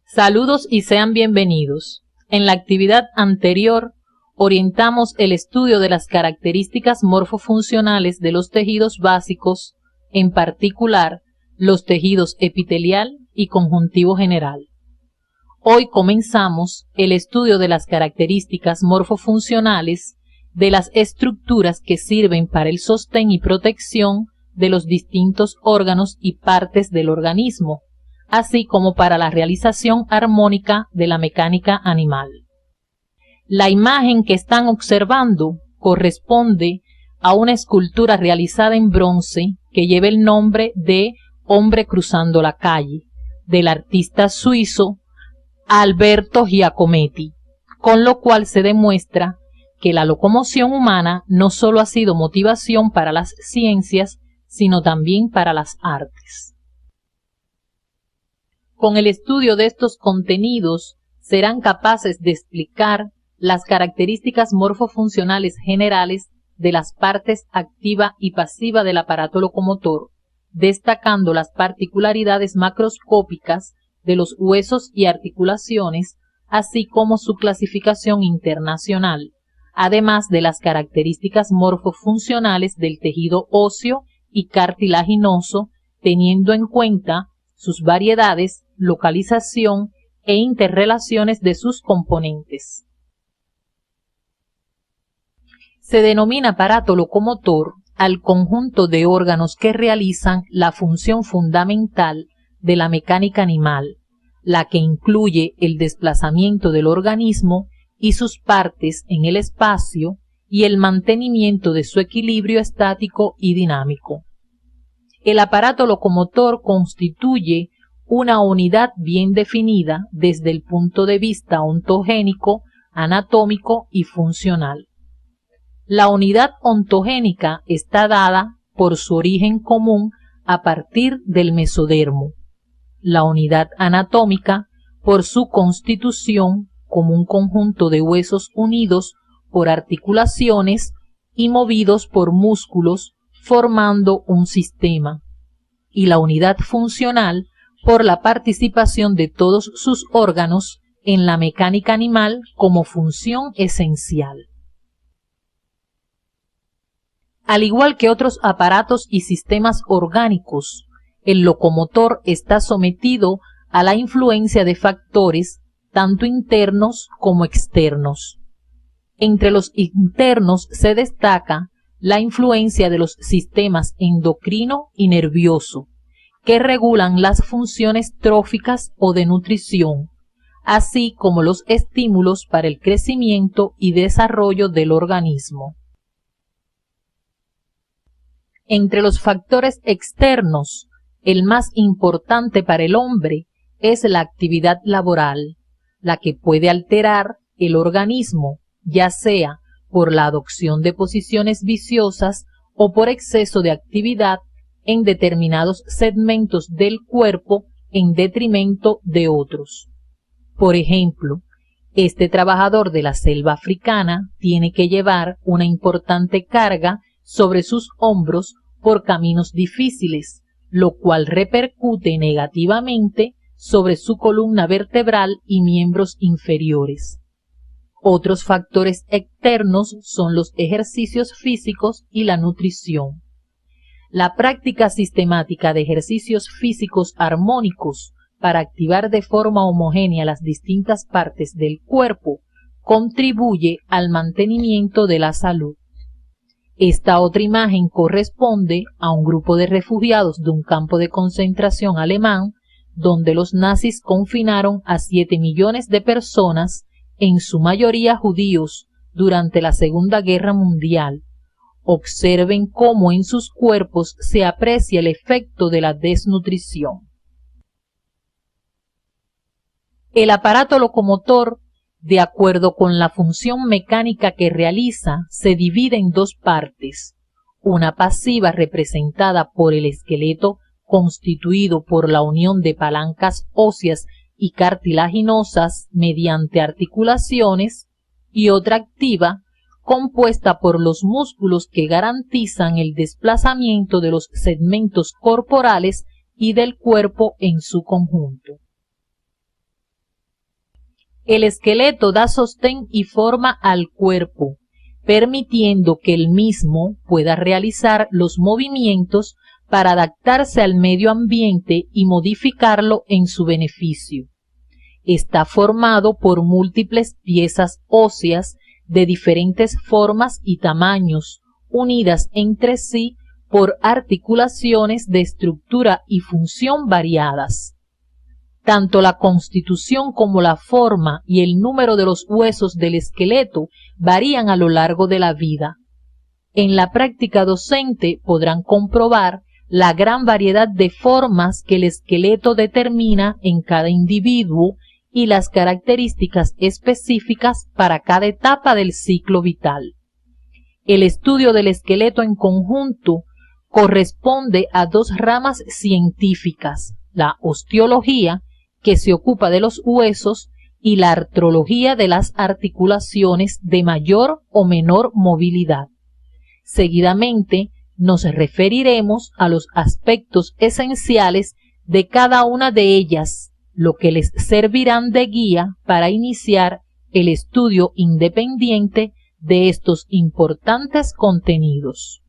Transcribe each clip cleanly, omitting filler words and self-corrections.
Saludos y sean bienvenidos. En la actividad anterior, orientamos el estudio de las características morfofuncionales de los tejidos básicos, en particular los tejidos epitelial y conjuntivo general. Hoy comenzamos el estudio de las características morfofuncionales de las estructuras que sirven para el sostén y protección de los distintos órganos y partes del organismo, así como para la realización armónica de la mecánica animal. La imagen que están observando corresponde a una escultura realizada en bronce que lleva el nombre de Hombre cruzando la calle, del artista suizo Alberto Giacometti, con lo cual se demuestra que la locomoción humana no solo ha sido motivación para las ciencias, sino también para las artes. Con el estudio de estos contenidos serán capaces de explicar las características morfofuncionales generales de las partes activa y pasiva del aparato locomotor, destacando las particularidades macroscópicas de los huesos y articulaciones, así como su clasificación internacional, además de las características morfofuncionales del tejido óseo y cartilaginoso, teniendo en cuenta sus variedades, localización e interrelaciones de sus componentes. Se denomina aparato locomotor al conjunto de órganos que realizan la función fundamental de la mecánica animal, la que incluye el desplazamiento del organismo y sus partes en el espacio y el mantenimiento de su equilibrio estático y dinámico. El aparato locomotor constituye una unidad bien definida desde el punto de vista ontogénico, anatómico y funcional. La unidad ontogénica está dada por su origen común a partir del mesodermo. La unidad anatómica por su constitución como un conjunto de huesos unidos por articulaciones y movidos por músculos formando un sistema, y la unidad funcional por la participación de todos sus órganos en la mecánica animal como función esencial. Al igual que otros aparatos y sistemas orgánicos, el locomotor está sometido a la influencia de factores tanto internos como externos. Entre los internos se destaca la influencia de los sistemas endocrino y nervioso, que regulan las funciones tróficas o de nutrición, así como los estímulos para el crecimiento y desarrollo del organismo. Entre los factores externos, el más importante para el hombre es la actividad laboral, la que puede alterar el organismo, ya sea por la adopción de posiciones viciosas o por exceso de actividad en determinados segmentos del cuerpo en detrimento de otros. Por ejemplo, este trabajador de la selva africana tiene que llevar una importante carga sobre sus hombros por caminos difíciles, lo cual repercute negativamente sobre su columna vertebral y miembros inferiores. Otros factores externos son los ejercicios físicos y la nutrición. La práctica sistemática de ejercicios físicos armónicos para activar de forma homogénea las distintas partes del cuerpo contribuye al mantenimiento de la salud. Esta otra imagen corresponde a un grupo de refugiados de un campo de concentración alemán, donde los nazis confinaron a 7 millones de personas, en su mayoría judíos, durante la Segunda Guerra Mundial. Observen cómo en sus cuerpos se aprecia el efecto de la desnutrición. El aparato locomotor, de acuerdo con la función mecánica que realiza, se divide en dos partes, una pasiva representada por el esqueleto constituido por la unión de palancas óseas y cartilaginosas mediante articulaciones, y otra activa, compuesta por los músculos que garantizan el desplazamiento de los segmentos corporales y del cuerpo en su conjunto. El esqueleto da sostén y forma al cuerpo, permitiendo que el mismo pueda realizar los movimientos para adaptarse al medio ambiente y modificarlo en su beneficio. Está formado por múltiples piezas óseas de diferentes formas y tamaños, unidas entre sí por articulaciones de estructura y función variadas. Tanto la constitución como la forma y el número de los huesos del esqueleto varían a lo largo de la vida. En la práctica docente podrán comprobar la gran variedad de formas que el esqueleto determina en cada individuo y las características específicas para cada etapa del ciclo vital. El estudio del esqueleto en conjunto corresponde a dos ramas científicas, la osteología, que se ocupa de los huesos, y la artrología de las articulaciones de mayor o menor movilidad. Seguidamente nos referiremos a los aspectos esenciales de cada una de ellas, lo que les servirán de guía para iniciar el estudio independiente de estos importantes contenidos.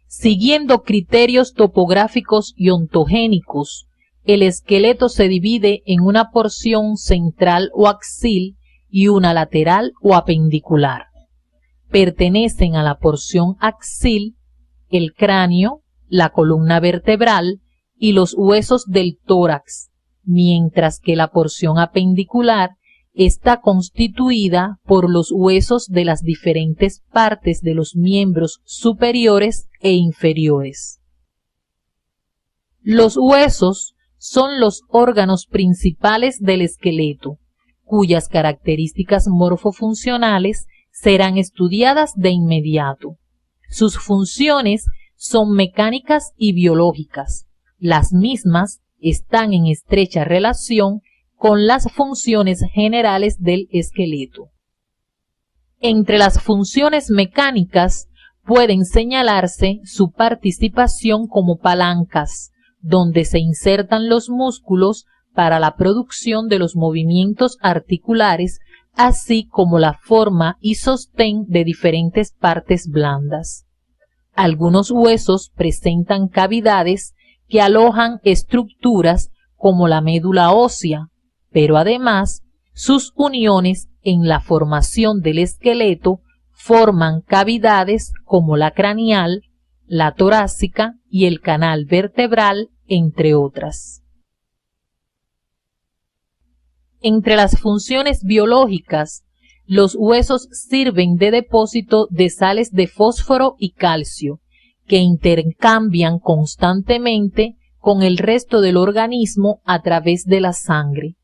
Siguiendo criterios topográficos y ontogénicos, el esqueleto se divide en una porción central o axil y una lateral o apendicular. Pertenecen a la porción axil el cráneo, la columna vertebral y los huesos del tórax, mientras que la porción apendicular está constituida por los huesos de las diferentes partes de los miembros superiores e inferiores. Los huesos son los órganos principales del esqueleto, cuyas características morfofuncionales serán estudiadas de inmediato. Sus funciones son mecánicas y biológicas. Las mismas están en estrecha relación con las funciones generales del esqueleto. Entre las funciones mecánicas pueden señalarse su participación como palancas, donde se insertan los músculos para la producción de los movimientos articulares, así como la forma y sostén de diferentes partes blandas. Algunos huesos presentan cavidades que alojan estructuras como la médula ósea, pero además sus uniones en la formación del esqueleto forman cavidades como la craneal, la torácica y el canal vertebral, entre otras. Entre las funciones biológicas, los huesos sirven de depósito de sales de fósforo y calcio, que intercambian constantemente con el resto del organismo a través de la sangre.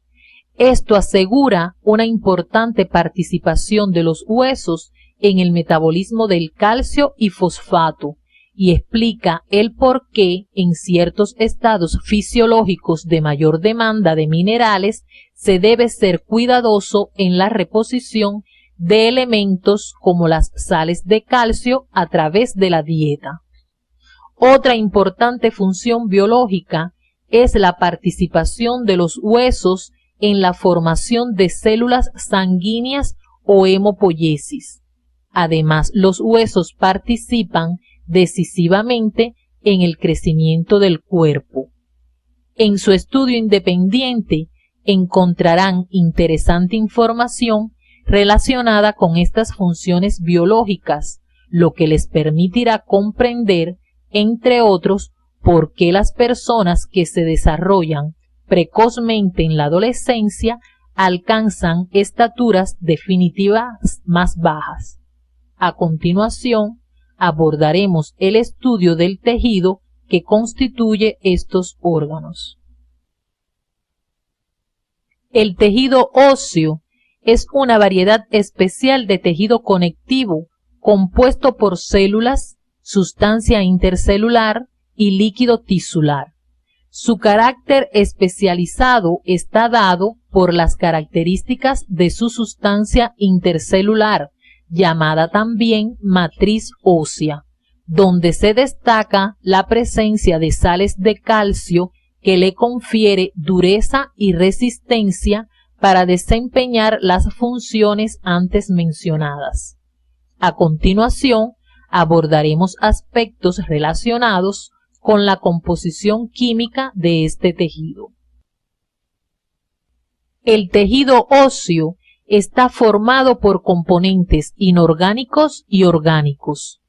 Esto asegura una importante participación de los huesos en el metabolismo del calcio y fosfato, y explica el por qué en ciertos estados fisiológicos de mayor demanda de minerales se debe ser cuidadoso en la reposición de elementos como las sales de calcio a través de la dieta. Otra importante función biológica es la participación de los huesos en la formación de células sanguíneas o hemopoiesis. Además, los huesos participan decisivamente en el crecimiento del cuerpo. En su estudio independiente encontrarán interesante información relacionada con estas funciones biológicas, lo que les permitirá comprender, entre otros, por qué las personas que se desarrollan precozmente en la adolescencia alcanzan estaturas definitivas más bajas. A continuación, abordaremos el estudio del tejido que constituye estos órganos. El tejido óseo es una variedad especial de tejido conectivo compuesto por células, sustancia intercelular y líquido tisular. Su carácter especializado está dado por las características de su sustancia intercelular, llamada también matriz ósea, donde se destaca la presencia de sales de calcio que le confiere dureza y resistencia para desempeñar las funciones antes mencionadas. A continuación, abordaremos aspectos relacionados con la composición química de este tejido. El tejido óseo está formado por componentes inorgánicos y orgánicos.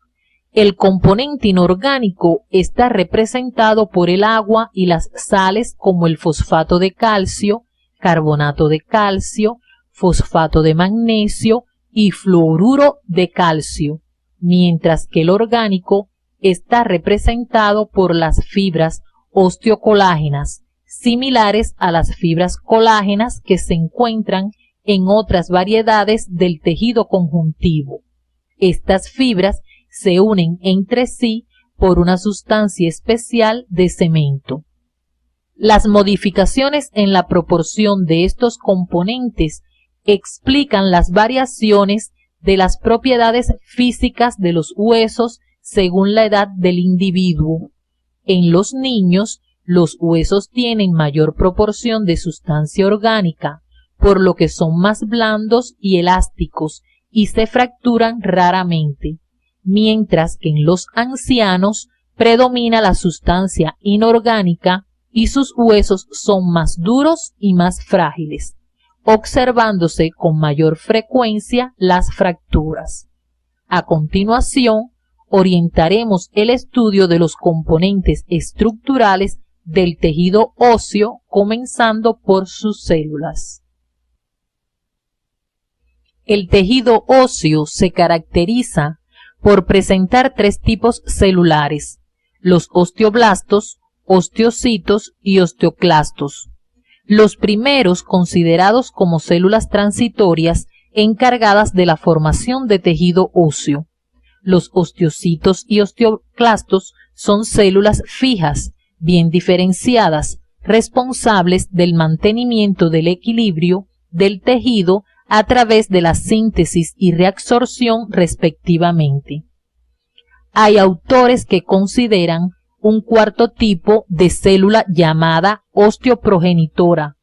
El componente inorgánico está representado por el agua y las sales como el fosfato de calcio, carbonato de calcio, fosfato de magnesio y fluoruro de calcio, mientras que el orgánico está representado por las fibras osteocolágenas, similares a las fibras colágenas que se encuentran en otras variedades del tejido conjuntivo. Estas fibras se unen entre sí por una sustancia especial de cemento. Las modificaciones en la proporción de estos componentes explican las variaciones de las propiedades físicas de los huesos según la edad del individuo. En los niños, los huesos tienen mayor proporción de sustancia orgánica, por lo que son más blandos y elásticos y se fracturan raramente, mientras que en los ancianos predomina la sustancia inorgánica y sus huesos son más duros y más frágiles, observándose con mayor frecuencia las fracturas. A continuación, orientaremos el estudio de los componentes estructurales del tejido óseo, comenzando por sus células. El tejido óseo se caracteriza por presentar tres tipos celulares: los osteoblastos, osteocitos y osteoclastos. Los primeros considerados como células transitorias encargadas de la formación de tejido óseo. Los osteocitos y osteoclastos son células fijas, bien diferenciadas, responsables del mantenimiento del equilibrio del tejido a través de la síntesis y reabsorción respectivamente. Hay autores que consideran un cuarto tipo de célula llamada osteoprogenitora,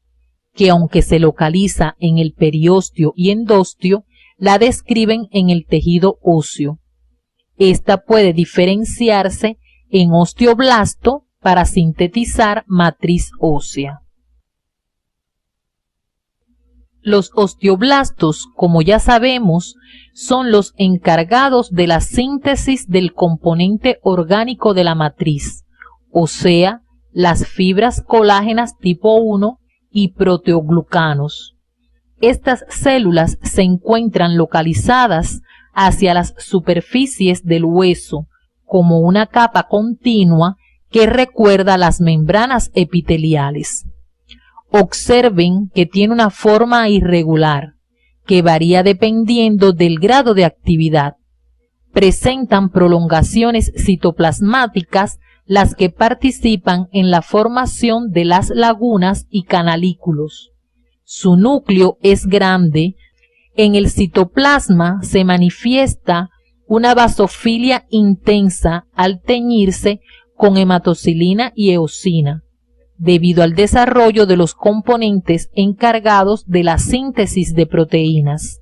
que aunque se localiza en el periósteo y endostio, la describen en el tejido óseo. Esta puede diferenciarse en osteoblasto para sintetizar matriz ósea. Los osteoblastos, como ya sabemos, son los encargados de la síntesis del componente orgánico de la matriz, o sea, las fibras colágenas tipo 1 y proteoglucanos. Estas células se encuentran localizadas hacia las superficies del hueso, como una capa continua que recuerda las membranas epiteliales. Observen que tiene una forma irregular, que varía dependiendo del grado de actividad. Presentan prolongaciones citoplasmáticas las que participan en la formación de las lagunas y canalículos. Su núcleo es grande. En el citoplasma se manifiesta una basofilia intensa al teñirse con hematocilina y eosina, debido al desarrollo de los componentes encargados de la síntesis de proteínas.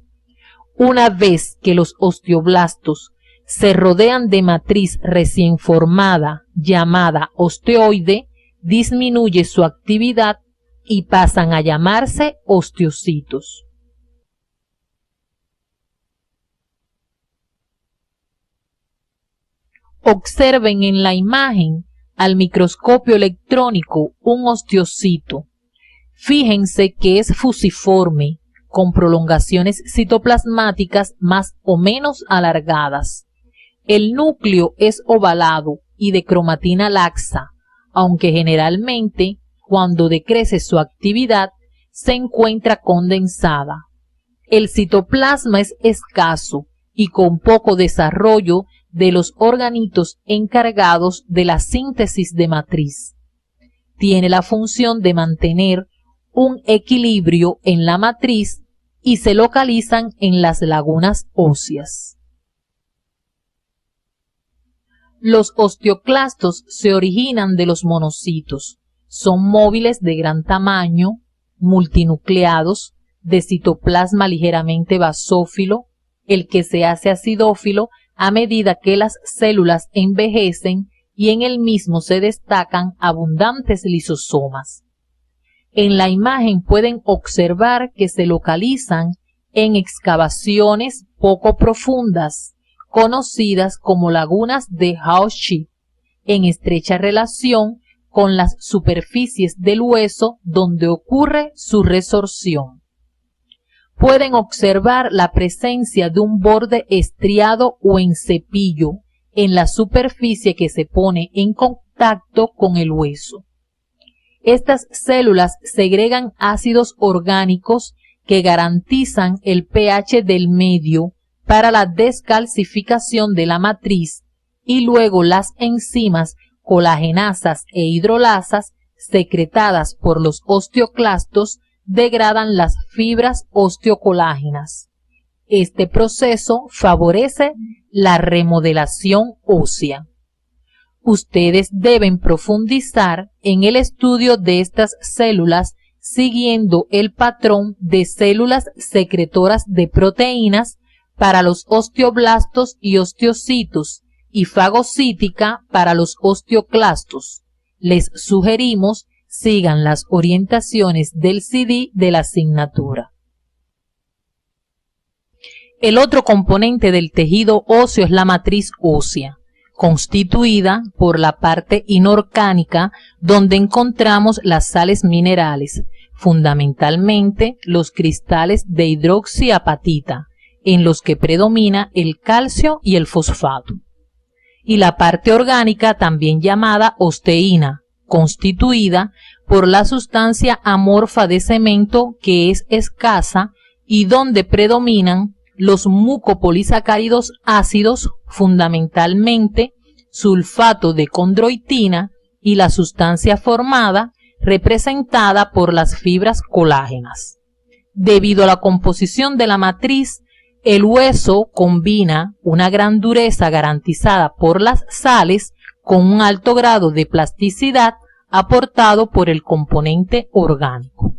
Una vez que los osteoblastos se rodean de matriz recién formada llamada osteoide, disminuye su actividad y pasan a llamarse osteocitos. Observen en la imagen al microscopio electrónico un osteocito. Fíjense que es fusiforme, con prolongaciones citoplasmáticas más o menos alargadas. El núcleo es ovalado y de cromatina laxa, aunque generalmente, cuando decrece su actividad, se encuentra condensada. El citoplasma es escaso y con poco desarrollo de los organitos encargados de la síntesis de matriz. Tiene la función de mantener un equilibrio en la matriz y se localizan en las lagunas óseas. Los osteoclastos se originan de los monocitos, son móviles de gran tamaño, multinucleados, de citoplasma ligeramente basófilo, el que se hace acidófilo a medida que las células envejecen y en el mismo se destacan abundantes lisosomas. En la imagen pueden observar que se localizan en excavaciones poco profundas, conocidas como lagunas de Hao-Chi, en estrecha relación con las superficies del hueso donde ocurre su resorción. Pueden observar la presencia de un borde estriado o en cepillo en la superficie que se pone en contacto con el hueso. Estas células segregan ácidos orgánicos que garantizan el pH del medio para la descalcificación de la matriz y luego las enzimas colagenasas e hidrolasas secretadas por los osteoclastos degradan las fibras osteocolágenas. Este proceso favorece la remodelación ósea. Ustedes deben profundizar en el estudio de estas células siguiendo el patrón de células secretoras de proteínas para los osteoblastos y osteocitos y fagocítica para los osteoclastos. Les sugerimos sigan las orientaciones del CD de la asignatura. El otro componente del tejido óseo es la matriz ósea, constituida por la parte inorgánica donde encontramos las sales minerales, fundamentalmente los cristales de hidroxiapatita, en los que predomina el calcio y el fosfato, y la parte orgánica también llamada osteína, constituida por la sustancia amorfa de cemento que es escasa y donde predominan los mucopolisacáridos ácidos, fundamentalmente sulfato de condroitina y la sustancia formada representada por las fibras colágenas. Debido a la composición de la matriz, el hueso combina una gran dureza garantizada por las sales con un alto grado de plasticidad aportado por el componente orgánico.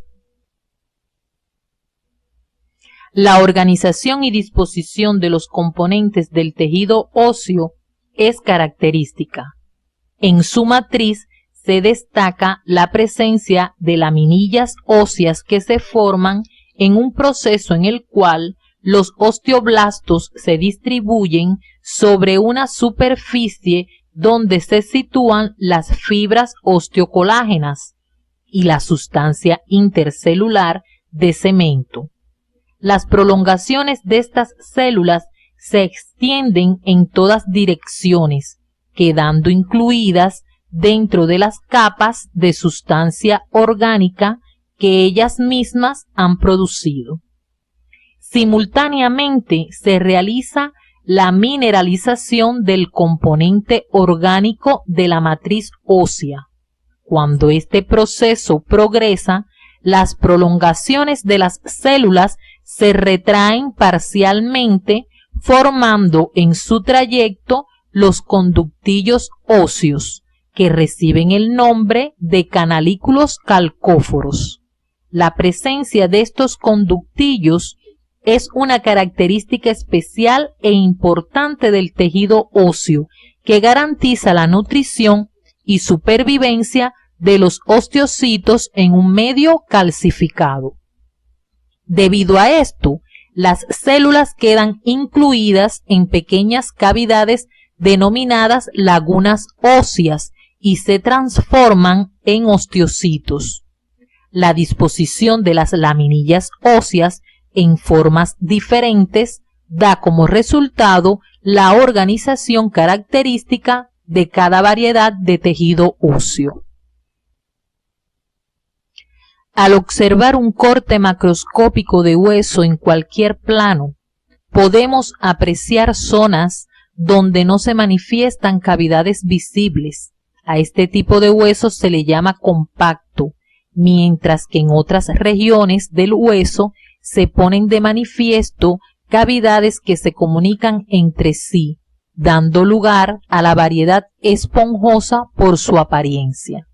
La organización y disposición de los componentes del tejido óseo es característica. En su matriz se destaca la presencia de laminillas óseas que se forman en un proceso en el cual los osteoblastos se distribuyen sobre una superficie donde se sitúan las fibras osteocolágenas y la sustancia intercelular de cemento. Las prolongaciones de estas células se extienden en todas direcciones, quedando incluidas dentro de las capas de sustancia orgánica que ellas mismas han producido. Simultáneamente se realiza la mineralización del componente orgánico de la matriz ósea. Cuando este proceso progresa, las prolongaciones de las células se retraen parcialmente, formando en su trayecto los conductillos óseos, que reciben el nombre de canalículos calcóforos. La presencia de estos conductillos es una característica especial e importante del tejido óseo que garantiza la nutrición y supervivencia de los osteocitos en un medio calcificado. Debido a esto, las células quedan incluidas en pequeñas cavidades denominadas lagunas óseas y se transforman en osteocitos. La disposición de las laminillas óseas en formas diferentes da como resultado la organización característica de cada variedad de tejido óseo. Al observar un corte macroscópico de hueso en cualquier plano, podemos apreciar zonas donde no se manifiestan cavidades visibles. A este tipo de hueso se le llama compacto, mientras que en otras regiones del hueso se ponen de manifiesto cavidades que se comunican entre sí, dando lugar a la variedad esponjosa por su apariencia.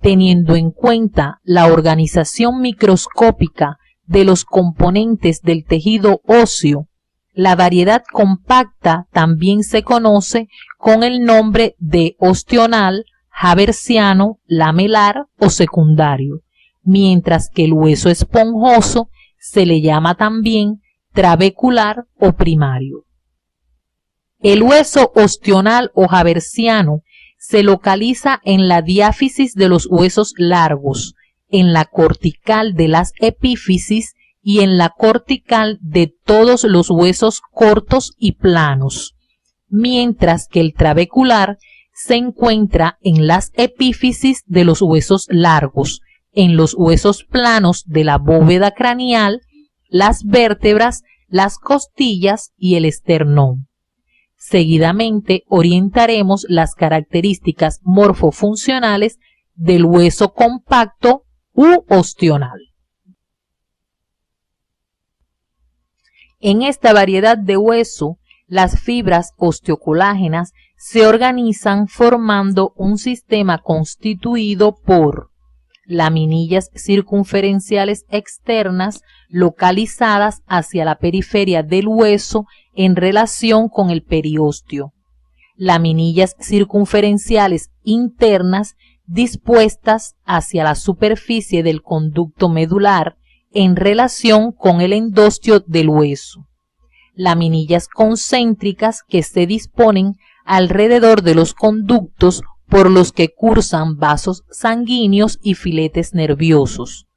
teniendo en cuenta la organización microscópica de los componentes del tejido óseo. La variedad compacta también se conoce con el nombre de ostional, haversiano, lamelar o secundario, mientras que el hueso esponjoso se le llama también trabecular o primario. El hueso ostional o haversiano se localiza en la diáfisis de los huesos largos, en la cortical de las epífisis y en la cortical de todos los huesos cortos y planos, mientras que el trabecular se encuentra en las epífisis de los huesos largos, en los huesos planos de la bóveda craneal, las vértebras, las costillas y el esternón. Seguidamente orientaremos las características morfofuncionales del hueso compacto u ostional. En esta variedad de hueso, las fibras osteocolágenas se organizan formando un sistema constituido por laminillas circunferenciales externas localizadas hacia la periferia del hueso en relación con el periósteo, laminillas circunferenciales internas dispuestas hacia la superficie del conducto medular en relación con el endostio del hueso, laminillas concéntricas que se disponen alrededor de los conductos por los que cursan vasos sanguíneos y filetes nerviosos.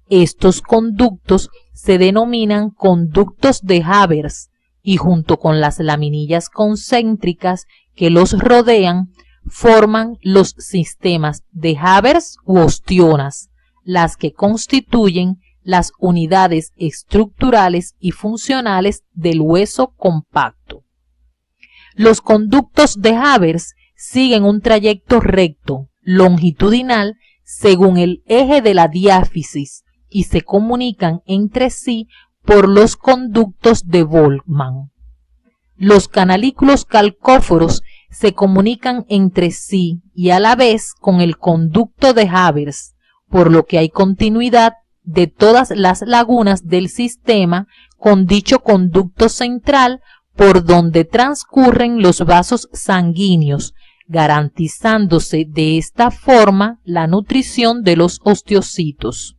Estos conductos se denominan conductos de Havers y junto con las laminillas concéntricas que los rodean forman los sistemas de Havers u ostionas, las que constituyen las unidades estructurales y funcionales del hueso compacto. Los conductos de Havers siguen un trayecto recto, longitudinal, según el eje de la diáfisis y se comunican entre sí por los conductos de Volkmann. Los canalículos calcóforos se comunican entre sí y a la vez con el conducto de Havers, por lo que hay continuidad de todas las lagunas del sistema con dicho conducto central por donde transcurren los vasos sanguíneos, garantizándose de esta forma la nutrición de los osteocitos.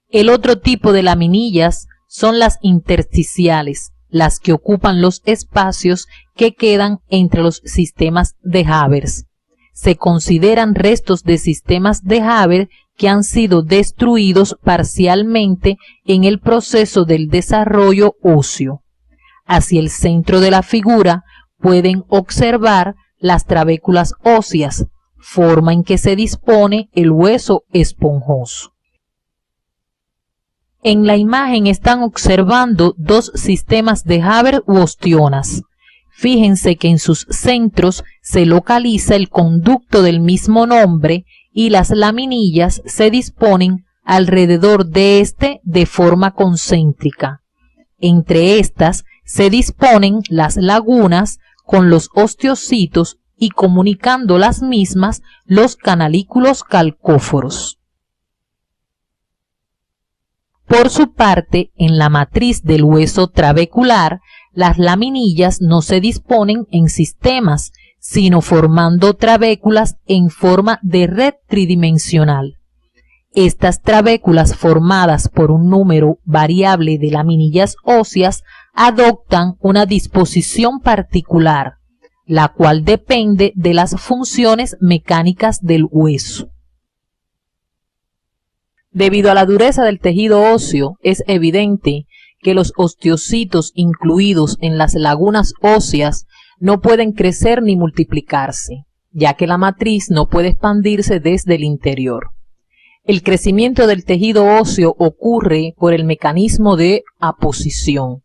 El otro tipo de laminillas son las intersticiales, las que ocupan los espacios que quedan entre los sistemas de Havers. Se consideran restos de sistemas de Havers que han sido destruidos parcialmente en el proceso del desarrollo óseo. Hacia el centro de la figura pueden observar las trabéculas óseas, forma en que se dispone el hueso esponjoso. En la imagen están observando dos sistemas de Havers u ostionas. Fíjense que en sus centros se localiza el conducto del mismo nombre y las laminillas se disponen alrededor de este de forma concéntrica. Entre estas se disponen las lagunas con los osteocitos y comunicando las mismas los canalículos calcóforos. Por su parte, en la matriz del hueso trabecular, las laminillas no se disponen en sistemas, sino formando trabéculas en forma de red tridimensional. Estas trabéculas formadas por un número variable de laminillas óseas adoptan una disposición particular, la cual depende de las funciones mecánicas del hueso. Debido a la dureza del tejido óseo, es evidente que los osteocitos incluidos en las lagunas óseas no pueden crecer ni multiplicarse, ya que la matriz no puede expandirse desde el interior. El crecimiento del tejido óseo ocurre por el mecanismo de aposición,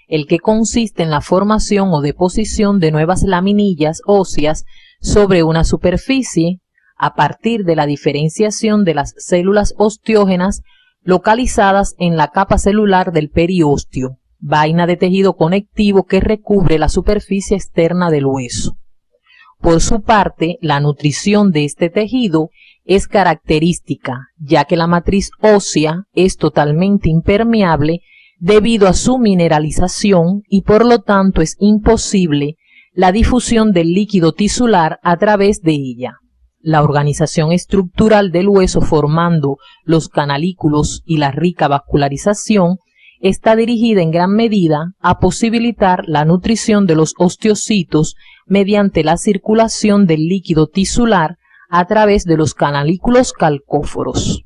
el que consiste en la formación o deposición de nuevas laminillas óseas sobre una superficie a partir de la diferenciación de las células osteógenas localizadas en la capa celular del periósteo, vaina de tejido conectivo que recubre la superficie externa del hueso. Por su parte, la nutrición de este tejido es característica, ya que la matriz ósea es totalmente impermeable debido a su mineralización y por lo tanto es imposible la difusión del líquido tisular a través de ella. La organización estructural del hueso formando los canalículos y la rica vascularización está dirigida en gran medida a posibilitar la nutrición de los osteocitos mediante la circulación del líquido tisular a través de los canalículos calcóforos.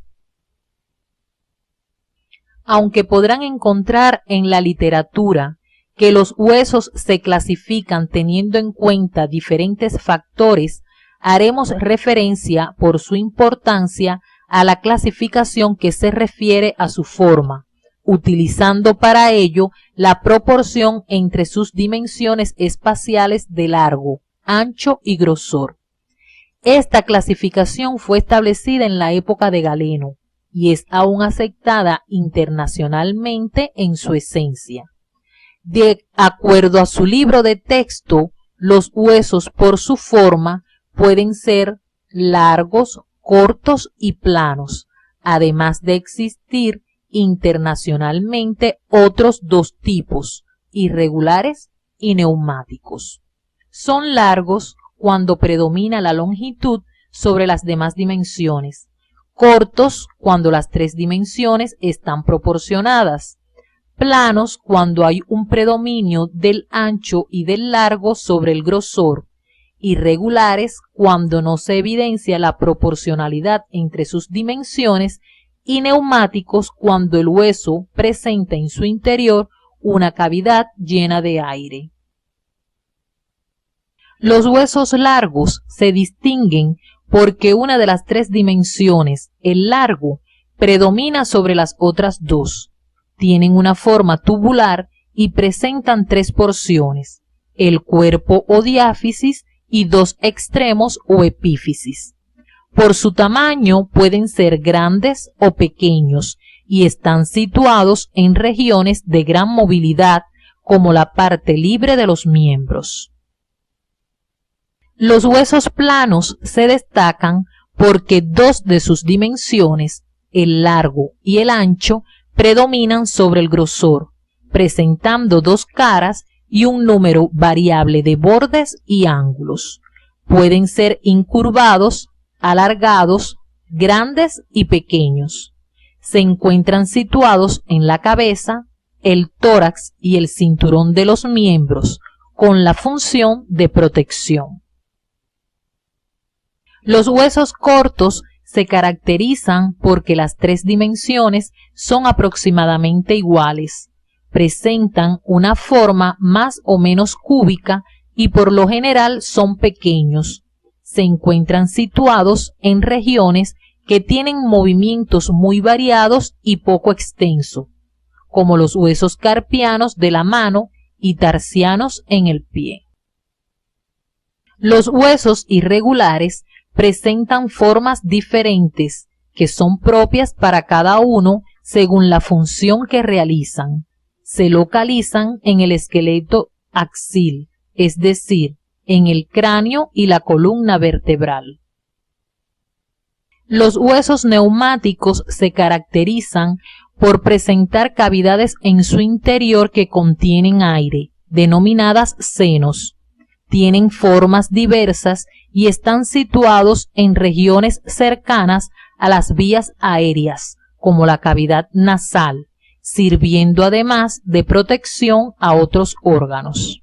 Aunque podrán encontrar en la literatura que los huesos se clasifican teniendo en cuenta diferentes factores, haremos referencia por su importancia a la clasificación que se refiere a su forma, utilizando para ello la proporción entre sus dimensiones espaciales de largo, ancho y grosor. Esta clasificación fue establecida en la época de Galeno y es aún aceptada internacionalmente en su esencia. De acuerdo a su libro de texto, los huesos por su forma pueden ser largos, cortos y planos, además de existir internacionalmente otros dos tipos, irregulares y neumáticos. Son largos cuando predomina la longitud sobre las demás dimensiones, cortos cuando las tres dimensiones están proporcionadas, planos cuando hay un predominio del ancho y del largo sobre el grosor, irregulares cuando no se evidencia la proporcionalidad entre sus dimensiones y neumáticos cuando el hueso presenta en su interior una cavidad llena de aire. Los huesos largos se distinguen porque una de las tres dimensiones, el largo, predomina sobre las otras dos. Tienen una forma tubular y presentan tres porciones, el cuerpo o diáfisis y dos extremos o epífisis. Por su tamaño pueden ser grandes o pequeños y están situados en regiones de gran movilidad como la parte libre de los miembros. Los huesos planos se destacan porque dos de sus dimensiones, el largo y el ancho, predominan sobre el grosor, presentando dos caras y un número variable de bordes y ángulos. Pueden ser incurvados, alargados, grandes y pequeños. Se encuentran situados en la cabeza, el tórax y el cinturón de los miembros, con la función de protección. Los huesos cortos se caracterizan porque las tres dimensiones son aproximadamente iguales, presentan una forma más o menos cúbica y por lo general son pequeños. Se encuentran situados en regiones que tienen movimientos muy variados y poco extensos, como los huesos carpianos de la mano y tarsianos en el pie. Los huesos irregulares presentan formas diferentes que son propias para cada uno según la función que realizan. Se localizan en el esqueleto axil, es decir, en el cráneo y la columna vertebral. Los huesos neumáticos se caracterizan por presentar cavidades en su interior que contienen aire, denominadas senos. Tienen formas diversas y están situados en regiones cercanas a las vías aéreas, como la cavidad nasal, sirviendo además de protección a otros órganos.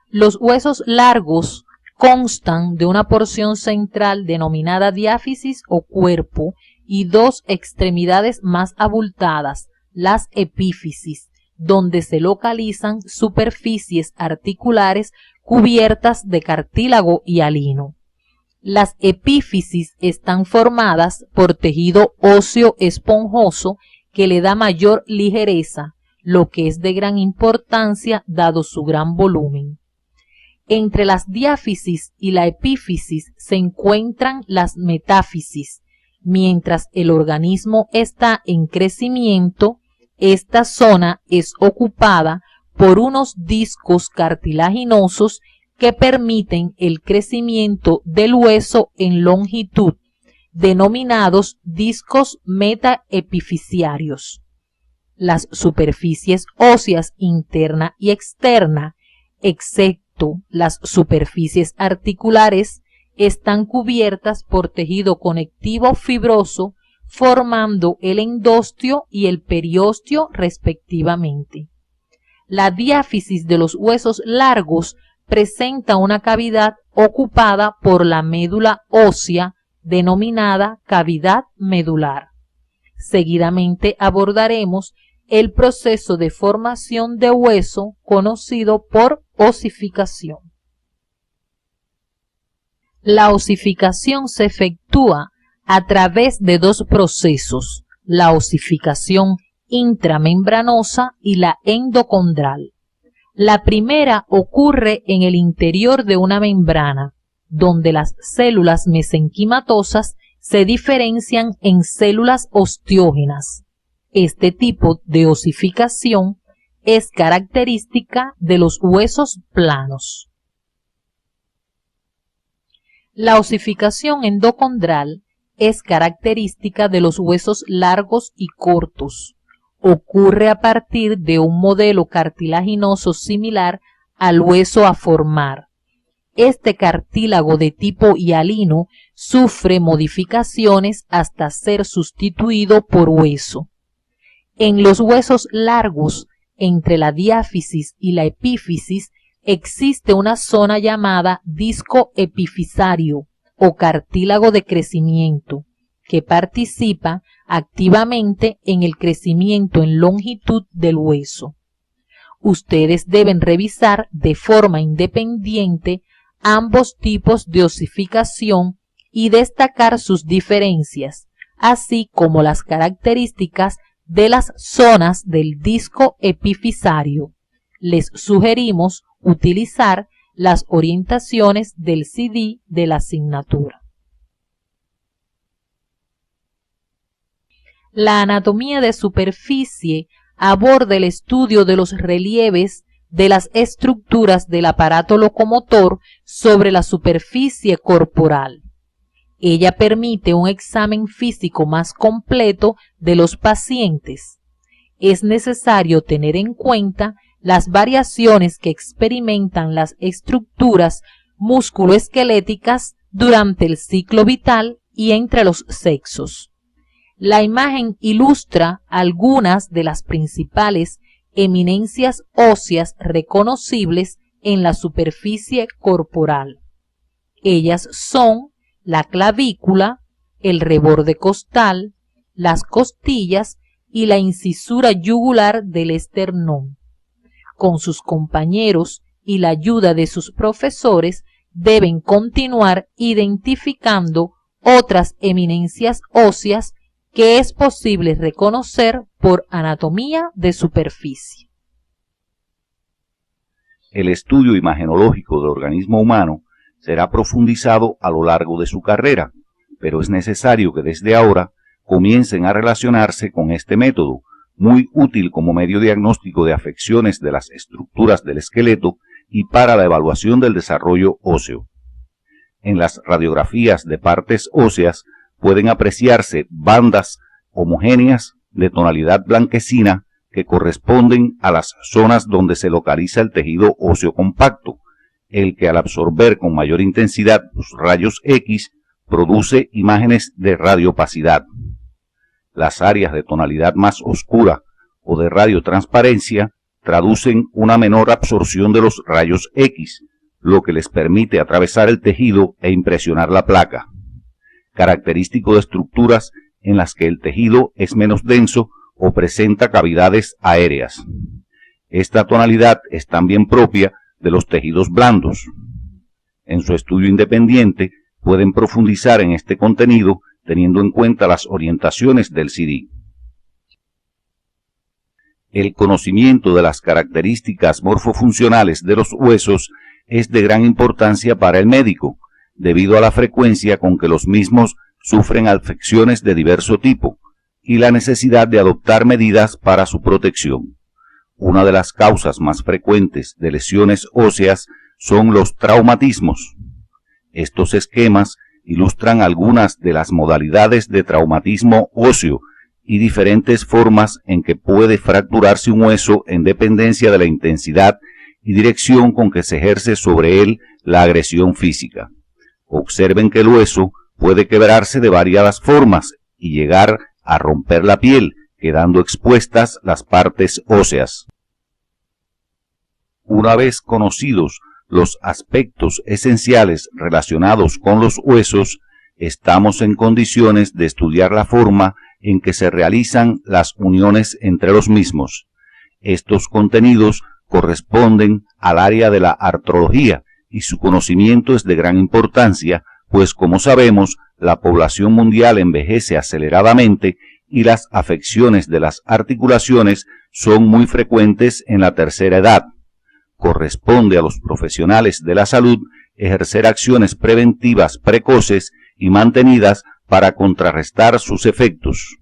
Los huesos largos constan de una porción central denominada diáfisis o cuerpo y dos extremidades más abultadas, las epífisis, donde se localizan superficies articulares cubiertas de cartílago y alino. Las epífisis están formadas por tejido óseo esponjoso que le da mayor ligereza, lo que es de gran importancia dado su gran volumen. Entre las diáfisis y la epífisis se encuentran las metáfisis. Mientras el organismo está en crecimiento, esta zona es ocupada por unos discos cartilaginosos que permiten el crecimiento del hueso en longitud, denominados discos metaepifisiarios. Las superficies óseas interna y externa, excepto las superficies articulares, están cubiertas por tejido conectivo fibroso, formando el endostio y el periostio respectivamente. La diáfisis de los huesos largos presenta una cavidad ocupada por la médula ósea denominada cavidad medular. Seguidamente abordaremos el proceso de formación de hueso conocido por osificación. La osificación se efectúa a través de dos procesos, la osificación intramembranosa y la endocondral. La primera ocurre en el interior de una membrana, donde las células mesenquimatosas se diferencian en células osteógenas. Este tipo de osificación es característica de los huesos planos. La osificación endocondral es característica de los huesos largos y cortos. Ocurre a partir de un modelo cartilaginoso similar al hueso a formar. Este cartílago de tipo hialino sufre modificaciones hasta ser sustituido por hueso. En los huesos largos, entre la diáfisis y la epífisis, existe una zona llamada disco epifisario o cartílago de crecimiento, que participa activamente en el crecimiento en longitud del hueso. Ustedes deben revisar de forma independiente ambos tipos de osificación y destacar sus diferencias, así como las características de las zonas del disco epifisario. Les sugerimos utilizar las orientaciones del CD de la asignatura. La anatomía de superficie aborda el estudio de los relieves de las estructuras del aparato locomotor sobre la superficie corporal. Ella permite un examen físico más completo de los pacientes. Es necesario tener en cuenta las variaciones que experimentan las estructuras musculoesqueléticas durante el ciclo vital y entre los sexos. La imagen ilustra algunas de las principales eminencias óseas reconocibles en la superficie corporal. Ellas son la clavícula, el reborde costal, las costillas y la incisura yugular del esternón. Con sus compañeros y la ayuda de sus profesores, deben continuar identificando otras eminencias óseas que es posible reconocer por anatomía de superficie. El estudio imagenológico del organismo humano será profundizado a lo largo de su carrera, pero es necesario que desde ahora comiencen a relacionarse con este método, muy útil como medio diagnóstico de afecciones de las estructuras del esqueleto y para la evaluación del desarrollo óseo. En las radiografías de partes óseas pueden apreciarse bandas homogéneas de tonalidad blanquecina que corresponden a las zonas donde se localiza el tejido óseo compacto, el que al absorber con mayor intensidad los rayos X produce imágenes de radiopacidad. Las áreas de tonalidad más oscura o de radiotransparencia traducen una menor absorción de los rayos X, lo que les permite atravesar el tejido e impresionar la placa, característico de estructuras en las que el tejido es menos denso o presenta cavidades aéreas. Esta tonalidad es también propia de los tejidos blandos. En su estudio independiente pueden profundizar en este contenido teniendo en cuenta las orientaciones del CD. El conocimiento de las características morfofuncionales de los huesos es de gran importancia para el médico, debido a la frecuencia con que los mismos sufren afecciones de diverso tipo y la necesidad de adoptar medidas para su protección. Una de las causas más frecuentes de lesiones óseas son los traumatismos. Estos esquemas ilustran algunas de las modalidades de traumatismo óseo y diferentes formas en que puede fracturarse un hueso en dependencia de la intensidad y dirección con que se ejerce sobre él la agresión física. Observen que el hueso puede quebrarse de variadas formas y llegar a romper la piel, quedando expuestas las partes óseas. Una vez conocidos los aspectos esenciales relacionados con los huesos, estamos en condiciones de estudiar la forma en que se realizan las uniones entre los mismos. Estos contenidos corresponden al área de la artrología y su conocimiento es de gran importancia, pues como sabemos, la población mundial envejece aceleradamente y las afecciones de las articulaciones son muy frecuentes en la tercera edad. Corresponde a los profesionales de la salud ejercer acciones preventivas precoces y mantenidas para contrarrestar sus efectos.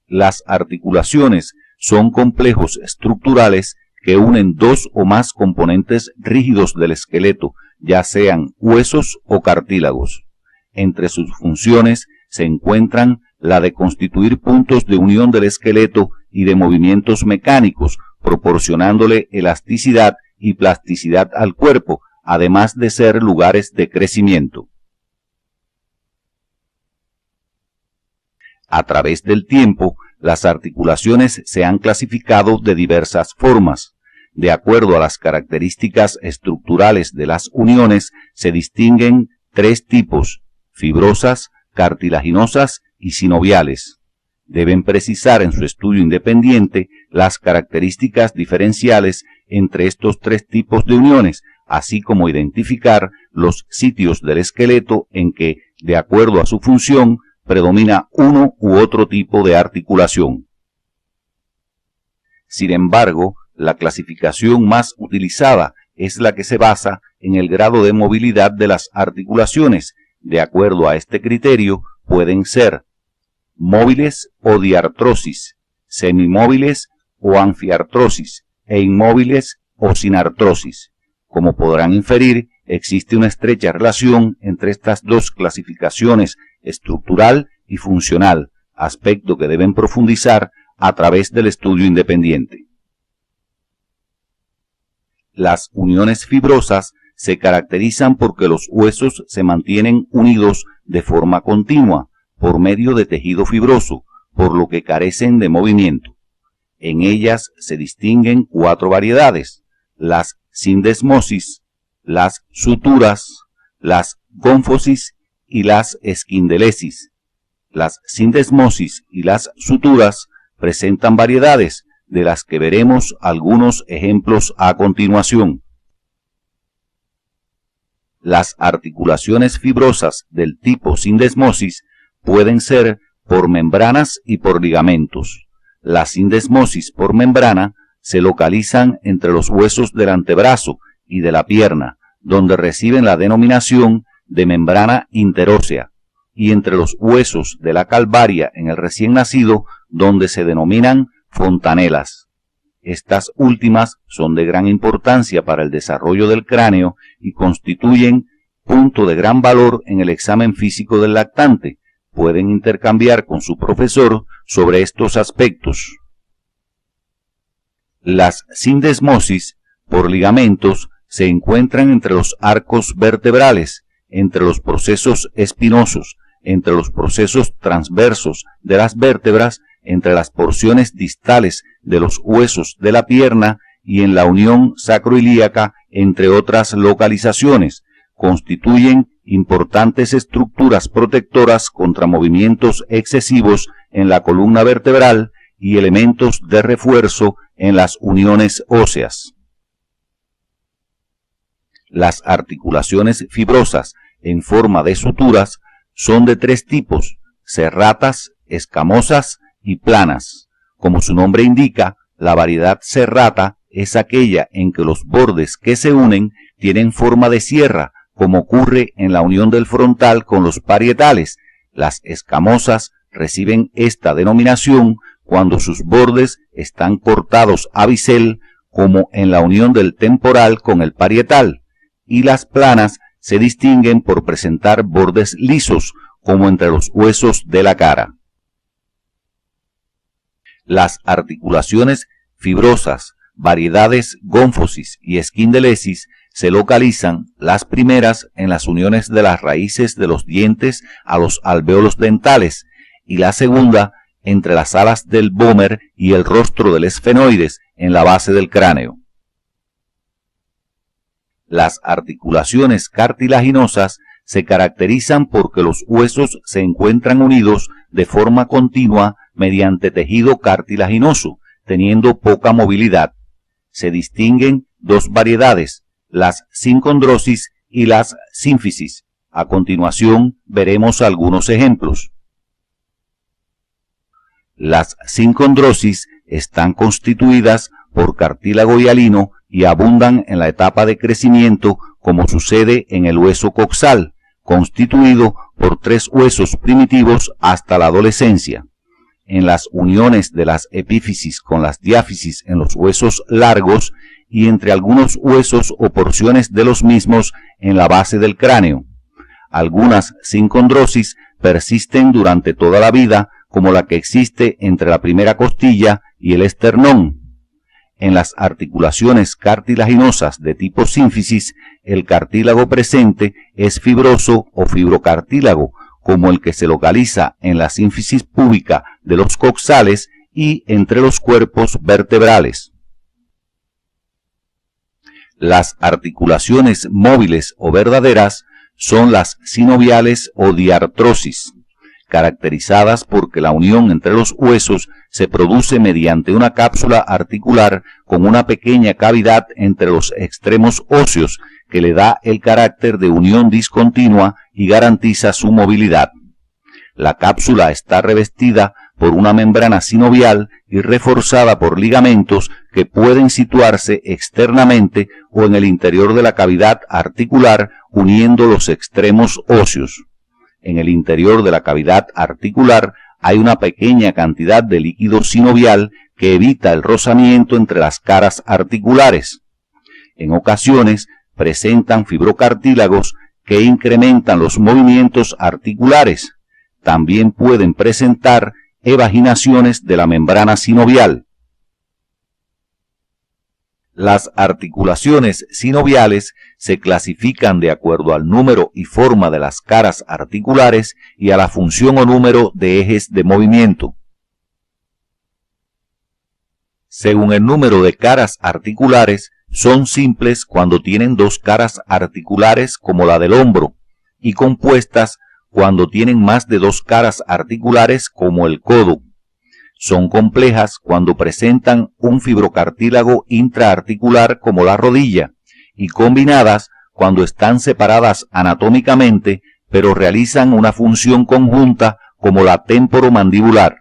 Las articulaciones son complejos estructurales que unen dos o más componentes rígidos del esqueleto, ya sean huesos o cartílagos. Entre sus funciones se encuentran la de constituir puntos de unión del esqueleto y de movimientos mecánicos, proporcionándole elasticidad y plasticidad al cuerpo, además de ser lugares de crecimiento. A través del tiempo, las articulaciones se han clasificado de diversas formas. De acuerdo a las características estructurales de las uniones, se distinguen tres tipos: fibrosas, cartilaginosas y sinoviales. Deben precisar en su estudio independiente las características diferenciales entre estos tres tipos de uniones, así como identificar los sitios del esqueleto en que, de acuerdo a su función, predomina uno u otro tipo de articulación. Sin embargo, la clasificación más utilizada es la que se basa en el grado de movilidad de las articulaciones. De acuerdo a este criterio, pueden ser móviles o diartrosis, semimóviles o anfiartrosis e inmóviles o sin artrosis. Como podrán inferir, existe una estrecha relación entre estas dos clasificaciones estructural y funcional, aspecto que deben profundizar a través del estudio independiente. Las uniones fibrosas se caracterizan porque los huesos se mantienen unidos de forma continua por medio de tejido fibroso, por lo que carecen de movimiento. En ellas se distinguen cuatro variedades: las sindesmosis, las suturas, las gónfosis y las esquindelesis. Las sindesmosis y las suturas presentan variedades, de las que veremos algunos ejemplos a continuación. Las articulaciones fibrosas del tipo sindesmosis pueden ser por membranas y por ligamentos. La sindesmosis por membrana se localizan entre los huesos del antebrazo y de la pierna, donde reciben la denominación de membrana interósea, y entre los huesos de la calvaria en el recién nacido, donde se denominan fontanelas. Estas últimas son de gran importancia para el desarrollo del cráneo y constituyen punto de gran valor en el examen físico del lactante. Pueden intercambiar con su profesor sobre estos aspectos. Las sindesmosis por ligamentos se encuentran entre los arcos vertebrales, entre los procesos espinosos, entre los procesos transversos de las vértebras, entre las porciones distales de los huesos de la pierna y en la unión sacroilíaca, entre otras localizaciones. Constituyen importantes estructuras protectoras contra movimientos excesivos en la columna vertebral y elementos de refuerzo en las uniones óseas. Las articulaciones fibrosas en forma de suturas son de tres tipos: serratas, escamosas y planas. Como su nombre indica, la variedad serrata es aquella en que los bordes que se unen tienen forma de sierra, como ocurre en la unión del frontal con los parietales. Las escamosas reciben esta denominación cuando sus bordes están cortados a bisel, como en la unión del temporal con el parietal, y las planas se distinguen por presentar bordes lisos, como entre los huesos de la cara. Las articulaciones fibrosas, variedades gónfosis y esquindelesis se localizan, las primeras en las uniones de las raíces de los dientes a los alvéolos dentales, y la segunda entre las alas del vómer y el rostro del esfenoides en la base del cráneo. Las articulaciones cartilaginosas se caracterizan porque los huesos se encuentran unidos de forma continua mediante tejido cartilaginoso, teniendo poca movilidad. Se distinguen dos variedades, las sincondrosis y las sínfisis. A continuación veremos algunos ejemplos. Las sincondrosis están constituidas por cartílago hialino y abundan en la etapa de crecimiento, como sucede en el hueso coxal, constituido por 3 huesos primitivos hasta la adolescencia. En las uniones de las epífisis con las diáfisis en los huesos largos y entre algunos huesos o porciones de los mismos en la base del cráneo. Algunas sincondrosis persisten durante toda la vida, como la que existe entre la primera costilla y el esternón. En las articulaciones cartilaginosas de tipo sínfisis, el cartílago presente es fibroso o fibrocartílago, como el que se localiza en la sínfisis púbica de los coxales y entre los cuerpos vertebrales. Las articulaciones móviles o verdaderas son las sinoviales o diartrosis, caracterizadas porque la unión entre los huesos se produce mediante una cápsula articular con una pequeña cavidad entre los extremos óseos que le da el carácter de unión discontinua y garantiza su movilidad. La cápsula está revestida por una membrana sinovial y reforzada por ligamentos que pueden situarse externamente o en el interior de la cavidad articular uniendo los extremos óseos. En el interior de la cavidad articular hay una pequeña cantidad de líquido sinovial que evita el rozamiento entre las caras articulares. En ocasiones presentan fibrocartílagos que incrementan los movimientos articulares. También pueden presentar evaginaciones de la membrana sinovial. Las articulaciones sinoviales se clasifican de acuerdo al número y forma de las caras articulares y a la función o número de ejes de movimiento. Según el número de caras articulares, son simples cuando tienen 2 caras articulares como la del hombro, y compuestas cuando tienen más de 2 caras articulares como el codo. Son complejas cuando presentan un fibrocartílago intraarticular como la rodilla, y combinadas cuando están separadas anatómicamente, pero realizan una función conjunta como la temporomandibular.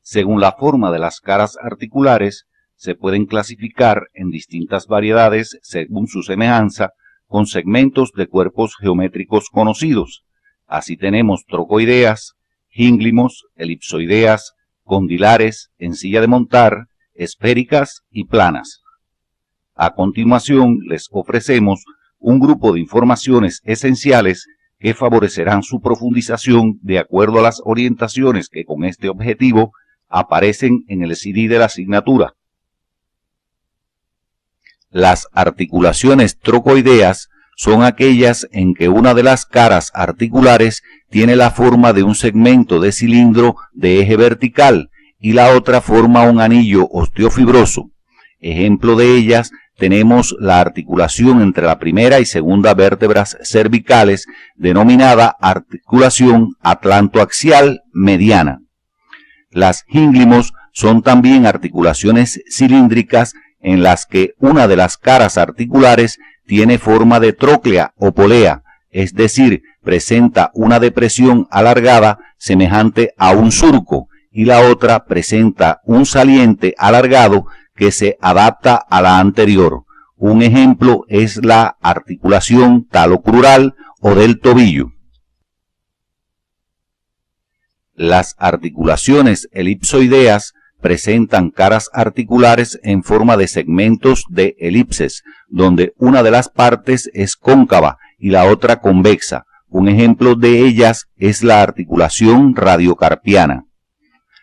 Según la forma de las caras articulares, se pueden clasificar en distintas variedades según su semejanza con segmentos de cuerpos geométricos conocidos. Así tenemos trocoideas, gínglimos, elipsoideas, condilares, en silla de montar, esféricas y planas. A continuación les ofrecemos un grupo de informaciones esenciales que favorecerán su profundización de acuerdo a las orientaciones que con este objetivo aparecen en el CD de la asignatura. Las articulaciones trocoideas son aquellas en que una de las caras articulares tiene la forma de un segmento de cilindro de eje vertical y la otra forma un anillo osteofibroso. Ejemplo de ellas tenemos la articulación entre la primera y segunda vértebras cervicales, denominada articulación atlantoaxial mediana. Las gínglimos son también articulaciones cilíndricas en las que una de las caras articulares tiene forma de tróclea o polea, es decir, presenta una depresión alargada semejante a un surco, y la otra presenta un saliente alargado que se adapta a la anterior. Un ejemplo es la articulación talocrural o del tobillo. Las articulaciones elipsoideas presentan caras articulares en forma de segmentos de elipses, donde una de las partes es cóncava y la otra convexa. Un ejemplo de ellas es la articulación radiocarpiana.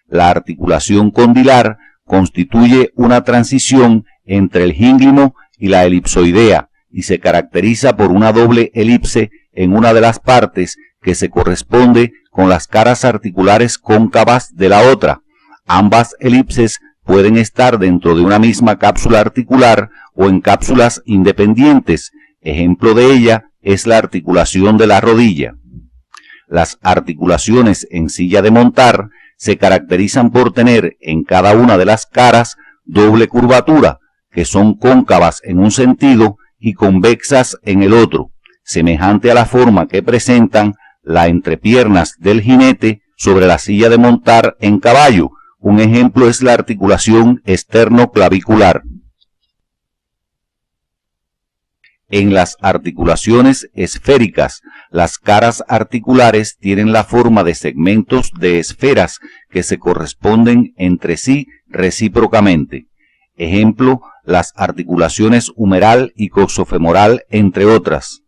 La articulación condilar constituye una transición entre el gínglimo y la elipsoidea y se caracteriza por una doble elipse en una de las partes que se corresponde con las caras articulares cóncavas de la otra. Ambas elipses pueden estar dentro de una misma cápsula articular o en cápsulas independientes. Ejemplo de ella es la articulación de la rodilla. Las articulaciones en silla de montar se caracterizan por tener en cada una de las caras doble curvatura, que son cóncavas en un sentido y convexas en el otro, semejante a la forma que presentan las entrepiernas del jinete sobre la silla de montar en caballo. Un ejemplo es la articulación esternoclavicular. En las articulaciones esféricas, las caras articulares tienen la forma de segmentos de esferas que se corresponden entre sí recíprocamente. Ejemplo, las articulaciones humeral y coxofemoral, entre otras.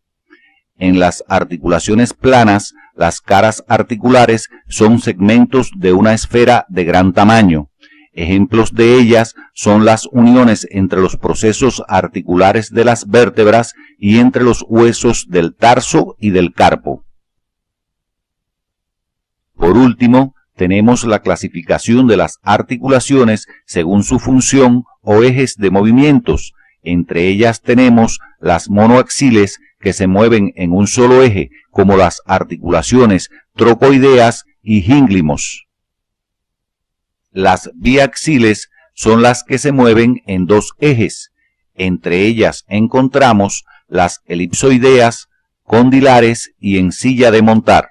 En las articulaciones planas, las caras articulares son segmentos de una esfera de gran tamaño. Ejemplos de ellas son las uniones entre los procesos articulares de las vértebras y entre los huesos del tarso y del carpo. Por último, tenemos la clasificación de las articulaciones según su función o ejes de movimientos. Entre ellas tenemos las monoaxiles, que se mueven en un solo eje, como las articulaciones trocoideas y gínglimos. Las biaxiles son las que se mueven en dos ejes. Entre ellas encontramos las elipsoideas, condilares y en silla de montar.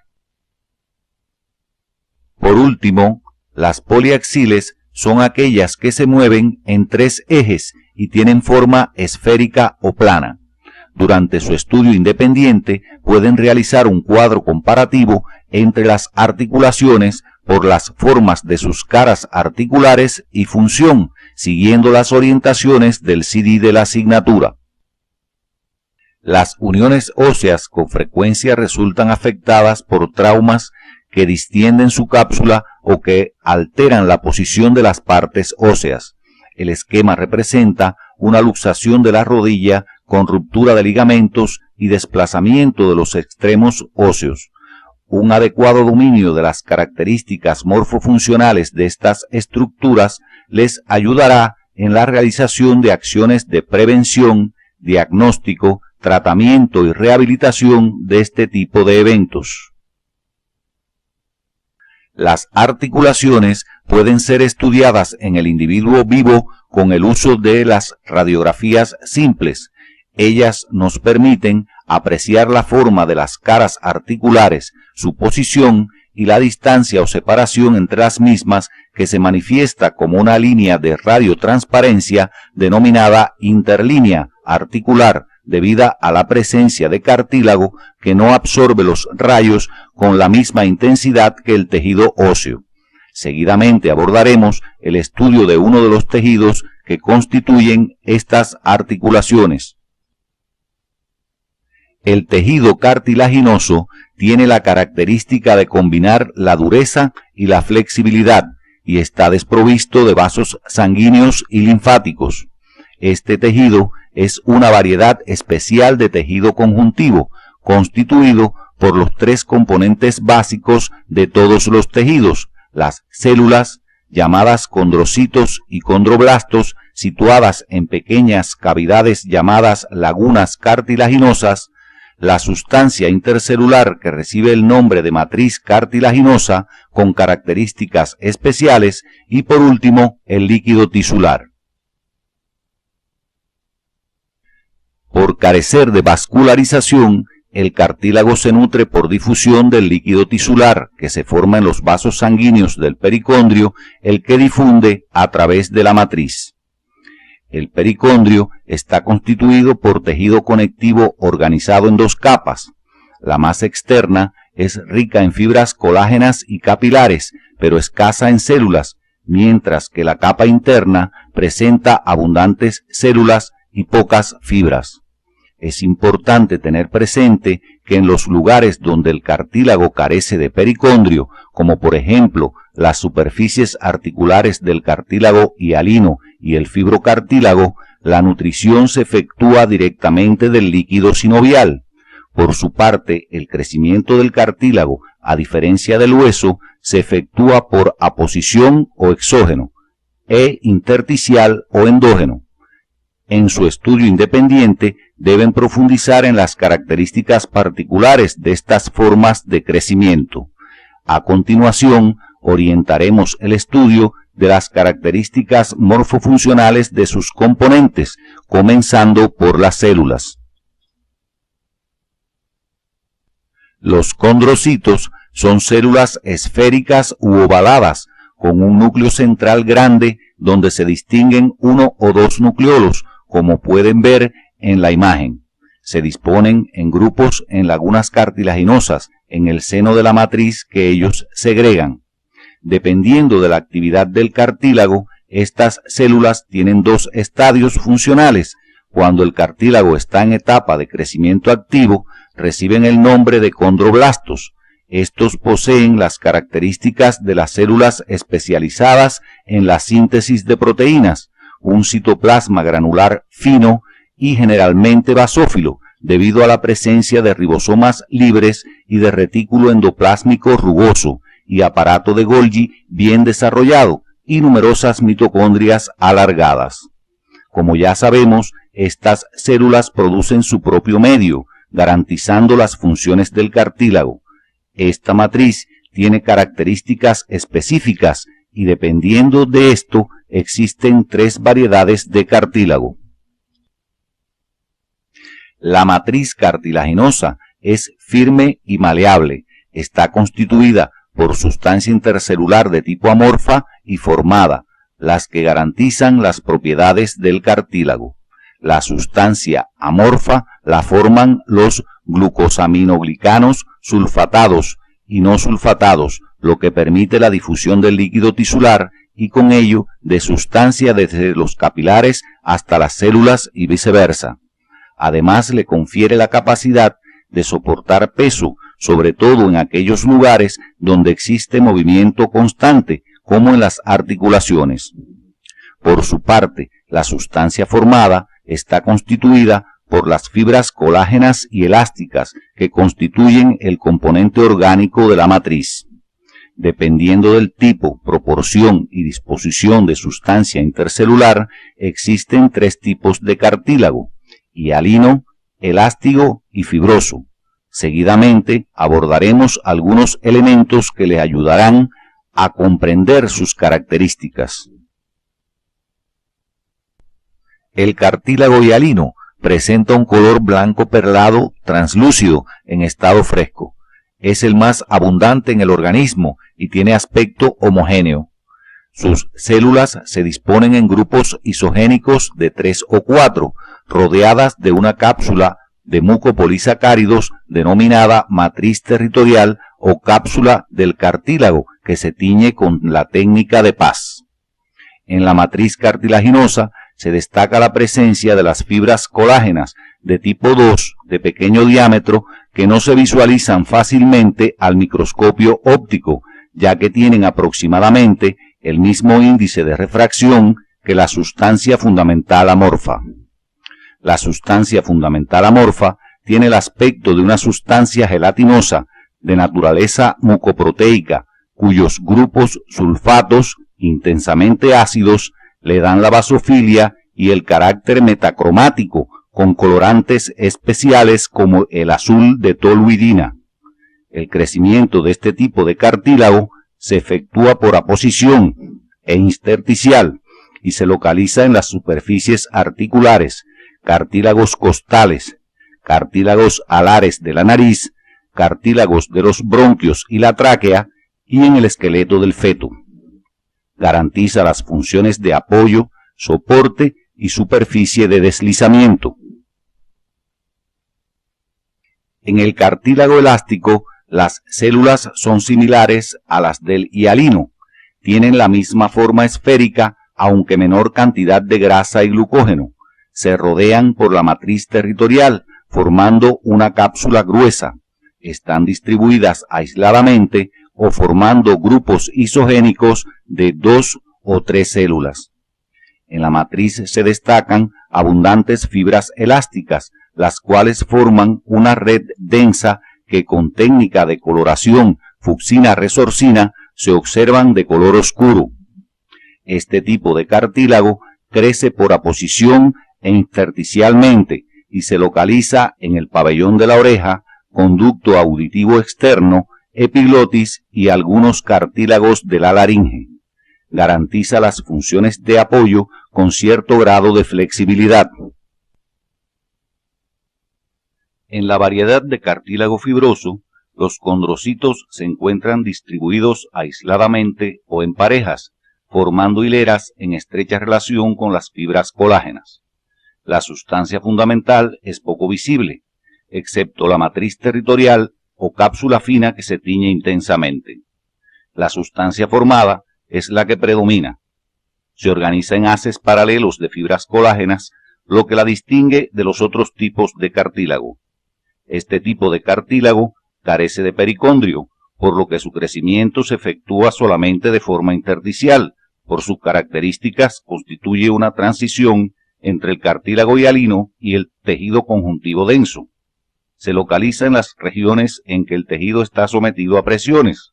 Por último, las poliaxiles son aquellas que se mueven en tres ejes y tienen forma esférica o plana. Durante su estudio independiente pueden realizar un cuadro comparativo entre las articulaciones por las formas de sus caras articulares y función, siguiendo las orientaciones del CD de la asignatura. Las uniones óseas con frecuencia resultan afectadas por traumas que distienden su cápsula o que alteran la posición de las partes óseas. El esquema representa una luxación de la rodilla con ruptura de ligamentos y desplazamiento de los extremos óseos. Un adecuado dominio de las características morfofuncionales de estas estructuras les ayudará en la realización de acciones de prevención, diagnóstico, tratamiento y rehabilitación de este tipo de eventos. Las articulaciones pueden ser estudiadas en el individuo vivo con el uso de las radiografías simples. Ellas nos permiten apreciar la forma de las caras articulares, su posición y la distancia o separación entre las mismas, que se manifiesta como una línea de radiotransparencia denominada interlínea articular, debido a la presencia de cartílago que no absorbe los rayos con la misma intensidad que el tejido óseo. Seguidamente abordaremos el estudio de uno de los tejidos que constituyen estas articulaciones. El tejido cartilaginoso tiene la característica de combinar la dureza y la flexibilidad y está desprovisto de vasos sanguíneos y linfáticos. Este tejido es una variedad especial de tejido conjuntivo, constituido por los tres componentes básicos de todos los tejidos: las células, llamadas condrocitos y condroblastos, situadas en pequeñas cavidades llamadas lagunas cartilaginosas; la sustancia intercelular, que recibe el nombre de matriz cartilaginosa con características especiales; y por último, el líquido tisular. Por carecer de vascularización, el cartílago se nutre por difusión del líquido tisular, que se forma en los vasos sanguíneos del pericondrio, el que difunde a través de la matriz. El pericondrio está constituido por tejido conectivo organizado en dos capas. La más externa es rica en fibras colágenas y capilares, pero escasa en células, mientras que la capa interna presenta abundantes células y pocas fibras. Es importante tener presente que en los lugares donde el cartílago carece de pericondrio, como por ejemplo las superficies articulares del cartílago hialino y el fibrocartílago, la nutrición se efectúa directamente del líquido sinovial. Por su parte, el crecimiento del cartílago, a diferencia del hueso, se efectúa por aposición o exógeno, e intersticial o endógeno. En su estudio independiente, deben profundizar en las características particulares de estas formas de crecimiento. A continuación, orientaremos el estudio de las características morfofuncionales de sus componentes, comenzando por las células. Los condrocitos son células esféricas u ovaladas, con un núcleo central grande donde se distinguen uno o dos nucleolos, como pueden ver en la imagen. Se disponen en grupos en lagunas cartilaginosas en el seno de la matriz que ellos segregan. Dependiendo de la actividad del cartílago, estas células tienen dos estadios funcionales. Cuando el cartílago está en etapa de crecimiento activo, reciben el nombre de condroblastos. Estos poseen las características de las células especializadas en la síntesis de proteínas, un citoplasma granular fino y generalmente basófilo, debido a la presencia de ribosomas libres y de retículo endoplásmico rugoso y aparato de Golgi bien desarrollado y numerosas mitocondrias alargadas. Como ya sabemos, estas células producen su propio medio, garantizando las funciones del cartílago. Esta matriz tiene características específicas y dependiendo de esto existen tres variedades de cartílago. La matriz cartilaginosa es firme y maleable. Está constituida por sustancia intercelular de tipo amorfa y formada, las que garantizan las propiedades del cartílago. La sustancia amorfa la forman los glucosaminoglicanos sulfatados y no sulfatados, lo que permite la difusión del líquido tisular y con ello de sustancia desde los capilares hasta las células y viceversa. Además, le confiere la capacidad de soportar peso, sobre todo en aquellos lugares donde existe movimiento constante, como en las articulaciones. Por su parte, la sustancia formada está constituida por las fibras colágenas y elásticas que constituyen el componente orgánico de la matriz. Dependiendo del tipo, proporción y disposición de sustancia intercelular, existen tres tipos de cartílago: hialino, elástico y fibroso. Seguidamente abordaremos algunos elementos que les ayudarán a comprender sus características. El cartílago hialino presenta un color blanco perlado translúcido en estado fresco. Es el más abundante en el organismo y tiene aspecto homogéneo. Sus células se disponen en grupos isogénicos de 3 o 4, rodeadas de una cápsula de mucopolisacáridos denominada matriz territorial o cápsula del cartílago, que se tiñe con la técnica de Paz. En la matriz cartilaginosa se destaca la presencia de las fibras colágenas de tipo 2 de pequeño diámetro que no se visualizan fácilmente al microscopio óptico, ya que tienen aproximadamente el mismo índice de refracción que la sustancia fundamental amorfa. La sustancia fundamental amorfa tiene el aspecto de una sustancia gelatinosa de naturaleza mucoproteica, cuyos grupos sulfatos intensamente ácidos le dan la basofilia y el carácter metacromático, con colorantes especiales como el azul de toluidina. El crecimiento de este tipo de cartílago se efectúa por aposición e intersticial y se localiza en las superficies articulares, cartílagos costales, cartílagos alares de la nariz, cartílagos de los bronquios y la tráquea y en el esqueleto del feto. Garantiza las funciones de apoyo, soporte y superficie de deslizamiento. En el cartílago elástico, las células son similares a las del hialino. tienen la misma forma esférica, aunque menor cantidad de grasa y glucógeno. Se rodean por la matriz territorial, formando una cápsula gruesa. Están distribuidas aisladamente o formando grupos isogénicos de 2 o 3 células. En la matriz se destacan abundantes fibras elásticas, las cuales forman una red densa que con técnica de coloración fucsina-resorcina se observan de color oscuro. Este tipo de cartílago crece por aposición e intersticialmente y se localiza en el pabellón de la oreja, conducto auditivo externo, epiglotis y algunos cartílagos de la laringe. Garantiza las funciones de apoyo con cierto grado de flexibilidad. En la variedad de cartílago fibroso, los condrocitos se encuentran distribuidos aisladamente o en parejas, formando hileras en estrecha relación con las fibras colágenas. La sustancia fundamental es poco visible, excepto la matriz territorial o cápsula fina que se tiñe intensamente. La sustancia formada es la que predomina. Se organiza en haces paralelos de fibras colágenas, lo que la distingue de los otros tipos de cartílago. Este tipo de cartílago carece de pericondrio, por lo que su crecimiento se efectúa solamente de forma intersticial. Por sus características constituye una transición entre el cartílago hialino y el tejido conjuntivo denso. Se localiza en las regiones en que el tejido está sometido a presiones,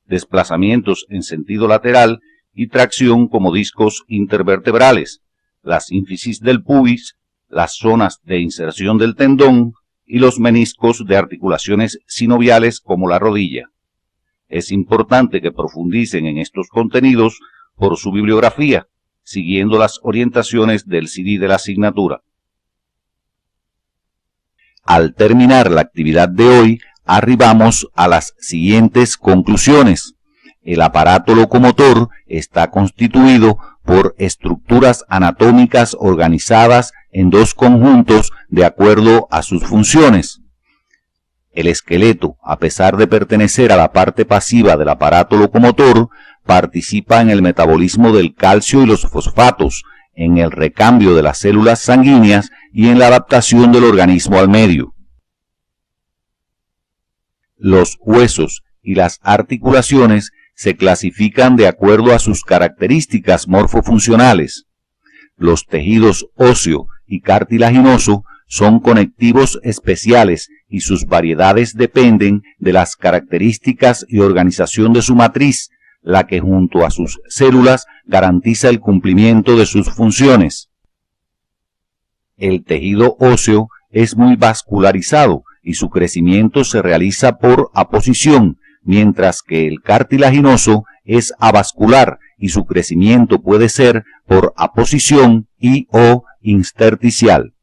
desplazamientos en sentido lateral y tracción como discos intervertebrales, las ínfisis del pubis, las zonas de inserción del tendón y los meniscos de articulaciones sinoviales como la rodilla. Es importante que profundicen en estos contenidos por su bibliografía, siguiendo las orientaciones del CD de la asignatura. Al terminar la actividad de hoy, arribamos a las siguientes conclusiones. El aparato locomotor está constituido por estructuras anatómicas organizadas en dos conjuntos de acuerdo a sus funciones. El esqueleto, a pesar de pertenecer a la parte pasiva del aparato locomotor, participa en el metabolismo del calcio y los fosfatos, en el recambio de las células sanguíneas y en la adaptación del organismo al medio. Los huesos y las articulaciones se clasifican de acuerdo a sus características morfofuncionales. Los tejidos óseo y cartilaginoso son conectivos especiales y sus variedades dependen de las características y organización de su matriz, la que junto a sus células garantiza el cumplimiento de sus funciones. El tejido óseo es muy vascularizado y su crecimiento se realiza por aposición, mientras que el cartilaginoso es avascular y su crecimiento puede ser por aposición y o intersticial.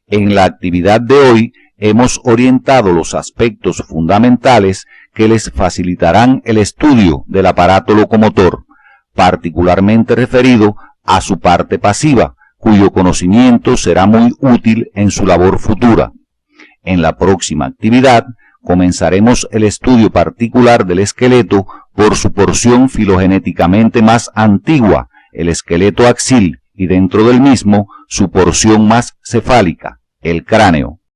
En la actividad de hoy hemos orientado los aspectos fundamentales que les facilitarán el estudio del aparato locomotor, particularmente referido a su parte pasiva, cuyo conocimiento será muy útil en su labor futura. En la próxima actividad comenzaremos el estudio particular del esqueleto por su porción filogenéticamente más antigua, el esqueleto axil, y dentro del mismo su porción más cefálica, el cráneo.